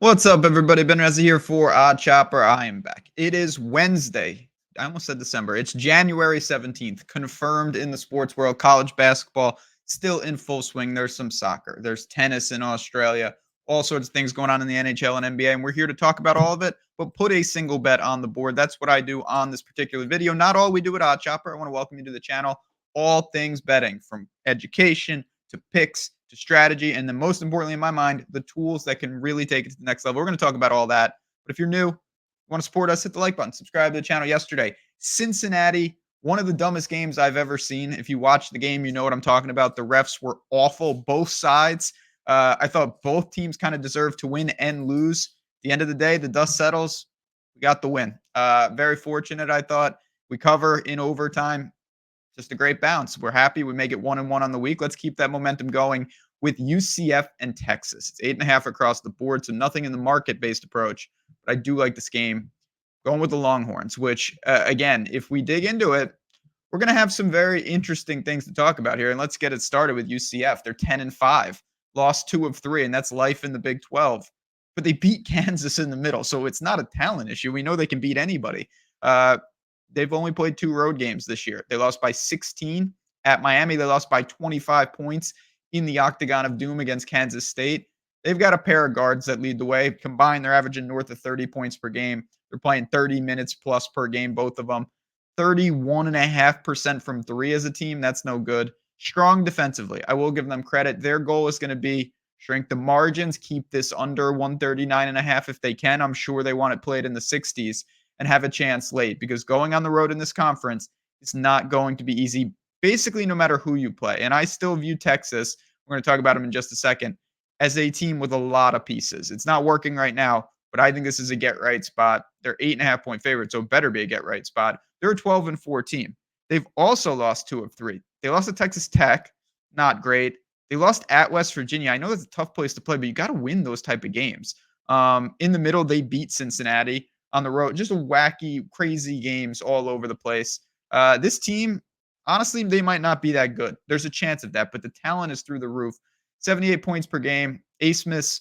What's up, everybody? Ben Reza here for Odd Chopper. I am back. It is Wednesday. I almost said December. It's January 17th. Confirmed in the sports world. College basketball still in full swing. There's some soccer. There's tennis in Australia. All sorts of things going on in the NHL and NBA. And we're here to talk about all of it, but put a single bet on the board. That's what I do on this particular video. Not all we do at Odd Chopper. I want to welcome you to the channel. All things betting, from education to picks to strategy, and then most importantly in my mind, the tools that can really take it to the next level. We're going to talk about all that. But if you're new, want to support us, hit the like button, subscribe to the channel. Yesterday, Cincinnati, one of the dumbest games I've ever seen. If you watch the game, you know what I'm talking about. The refs were awful, both sides. I thought both teams kind of deserved to win and lose. At the end of the day, the dust settles. We got the win. Very fortunate, I thought. We cover in overtime. Just a great bounce. We're happy. We make it 1-1 on the week. Let's keep that momentum going with UCF and Texas. It's 8.5 across the board, so nothing in the market-based approach. But I do like this game. Going with the Longhorns, which, again, if we dig into it, we're going to have some very interesting things to talk about here. And let's get it started with UCF. They're 10-5, lost 2 of 3, and that's life in the Big 12. But they beat Kansas in the middle, so it's not a talent issue. We know they can beat anybody. They've only played 2 road games this year. They lost by 16 at Miami. They lost by 25 points in the Octagon of Doom against Kansas State. They've got a pair of guards that lead the way. Combined, they're averaging north of 30 points per game. They're playing 30 minutes plus per game, both of them. 31.5% from 3 as a team. That's no good. Strong defensively. I will give them credit. Their goal is going to be shrink the margins, keep this under 139.5 if they can. I'm sure they want it played in the 60s and have a chance late, because going on the road in this conference is not going to be easy, basically no matter who you play. And I still view Texas, we're going to talk about them in just a second, as a team with a lot of pieces. It's not working right now, but I think this is a get-right spot. They're 8.5-point favorites, so it better be a get-right spot. They're a 12-4 team. They've also lost 2 of 3. They lost to Texas Tech, not great. They lost at West Virginia. I know that's a tough place to play, but you got to win those type of games. In the middle, they beat Cincinnati. On the road, just a wacky, crazy games all over the place. This team, honestly, they might not be that good. There's a chance of that, but the talent is through the roof. 78 points per game. A. Smith,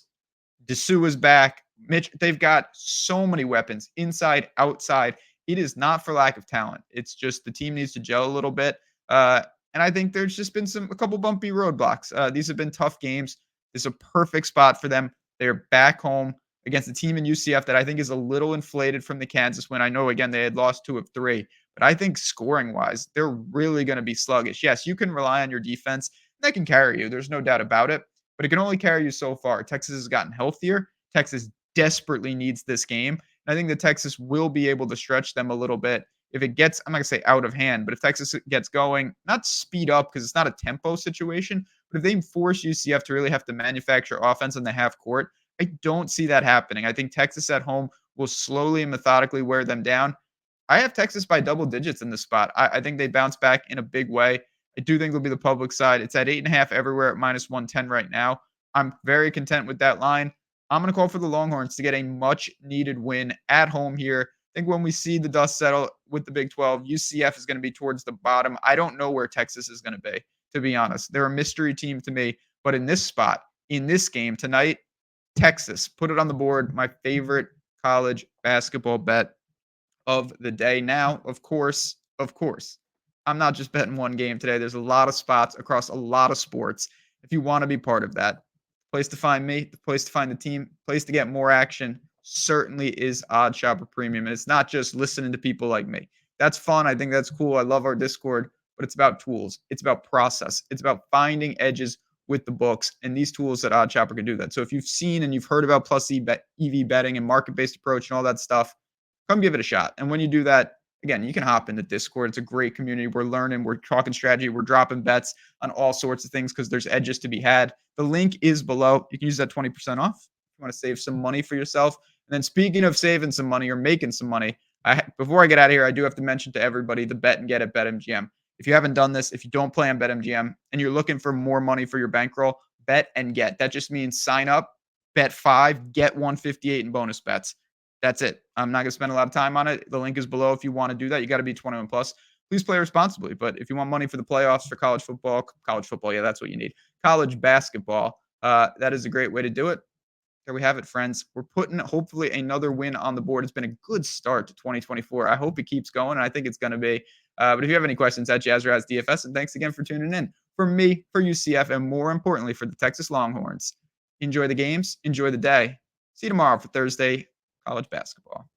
Dessou is back. Mitch, they've got so many weapons, inside, outside. It is not for lack of talent. It's just the team needs to gel a little bit. And I think there's just been a couple bumpy roadblocks. These have been tough games. It's a perfect spot for them. They're back home against a team in UCF that I think is a little inflated from the Kansas win. I know, again, they had lost 2 of 3, but I think scoring-wise, they're really going to be sluggish. Yes, you can rely on your defense. That can carry you. There's no doubt about it, but it can only carry you so far. Texas has gotten healthier. Texas desperately needs this game. And I think that Texas will be able to stretch them a little bit. If it gets, I'm not going to say out of hand, but if Texas gets going, not speed up because it's not a tempo situation, but if they force UCF to really have to manufacture offense on the half court, I don't see that happening. I think Texas at home will slowly and methodically wear them down. I have Texas by double digits in this spot. I think they bounce back in a big way. I do think it'll be the public side. It's at 8.5 everywhere at minus 110 right now. I'm very content with that line. I'm going to call for the Longhorns to get a much needed win at home here. I think when we see the dust settle with the Big 12, UCF is going to be towards the bottom. I don't know where Texas is going to be honest. They're a mystery team to me. But in this spot, in this game tonight, Texas, put it on the board. My favorite college basketball bet of the day. Now, of course, I'm not just betting one game today. There's a lot of spots across a lot of sports. If you want to be part of that, place to find me, the place to find the team, place to get more action certainly is Odd Shopper Premium. And it's not just listening to people like me. That's fun. I think that's cool. I love our Discord, but it's about tools. It's about process. It's about finding edges with the books, and these tools that Odd Chopper can do that. So if you've seen and you've heard about plus EV betting and market-based approach and all that stuff, come give it a shot. And when you do that, again, you can hop into Discord. It's a great community. We're learning, we're talking strategy, we're dropping bets on all sorts of things because there's edges to be had. The link is below. You can use that 20% off if you want to save some money for yourself. And then speaking of saving some money or making some money, before I get out of here, I do have to mention to everybody the bet and get at BetMGM. If you haven't done this, if you don't play on BetMGM and you're looking for more money for your bankroll, bet and get. That just means sign up, bet 5, get 158 in bonus bets. That's it. I'm not going to spend a lot of time on it. The link is below if you want to do that. You got to be 21 plus. Please play responsibly. But if you want money for the playoffs, for college football, yeah, that's what you need. College basketball, that is a great way to do it. There we have it, friends. We're putting hopefully another win on the board. It's been a good start to 2024. I hope it keeps going, and I think it's going to be. But if you have any questions at Jazzraz DFS, and thanks again for tuning in. For me, for UCF, and more importantly, for the Texas Longhorns, enjoy the games, enjoy the day. See you tomorrow for Thursday college basketball.